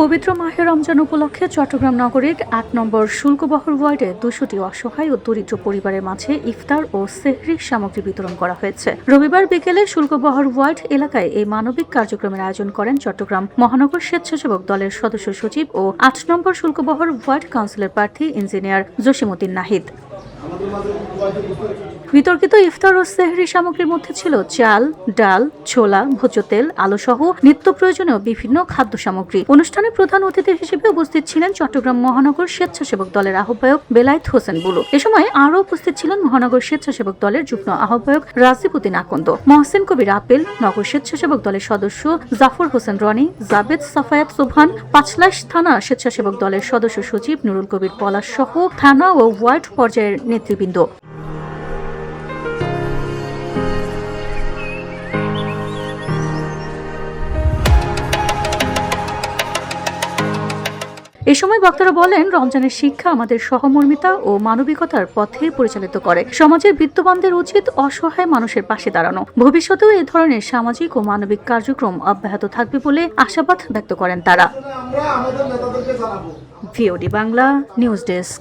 পবিত্র মাহে রমজান উপলক্ষে চট্টগ্রাম নগরীর ৮ নম্বর শুল্কবহর ওয়ার্ডে ২০০টি অসহায় ও দরিদ্র পরিবারের মাঝে ইফতার ও সেহরি সামগ্রী বিতরণ করা হয়েছে। রবিবার বিকেলে শুল্কবহর ওয়ার্ড এলাকায় এই মানবিক কার্যক্রমের আয়োজন করেন চট্টগ্রাম মহানগর স্বেচ্ছাসেবক দলের সদস্য সচিব ও ৮ নম্বর শুল্কবহর ওয়ার্ড কাউন্সিলর প্রার্থী ইঞ্জিনিয়ার জসিমউদ্দিন নাহিদ। বিতর্কিত ইফতার ও সেহরি সামগ্রীর মধ্যে ছিল চাল, ডাল, ছোলা, ভোজ্য তেল, আলু সহ নিত্য প্রয়োজনীয় বিভিন্ন খাদ্য সামগ্রী। অনুষ্ঠানে প্রধান অতিথি হিসেবে উপস্থিত ছিলেন চট্টগ্রাম মহানগর স্বেচ্ছাসেবক দলের আহ্বায়ক বেলায়েত হোসেন বুলু। এ সময় আরও উপস্থিত ছিলেন মহানগর স্বেচ্ছাসেবক দলের যুগ্ম আহ্বায়ক রাজিব উদ্দিন আকন্দ, মহসিন কবির আপেল, নগর স্বেচ্ছাসেবক দলের সদস্য জাফর হোসেন রনি, জাবেদ সাফায়াত সোবহান, পাঁচলাইশ থানা স্বেচ্ছাসেবক দলের সদস্য সচিব নুরুল কবির পলাশ সহ থানা ও ওয়ার্ড পর্যায়ের নেতৃবৃন্দ। এ সময় বক্তারা বলেন, রমজানের শিক্ষা আমাদের সহমর্মিতা ও মানবিকতার পথে পরিচালিত করে। সমাজের বিত্তবানদের উচিত অসহায় মানুষের পাশে দাঁড়ানো। ভবিষ্যতেও এই ধরনের সামাজিক ও মানবিক কার্যক্রম অব্যাহত থাকবে বলে আশাবাদ ব্যক্ত করেন তারা। VOD Bangla news desk.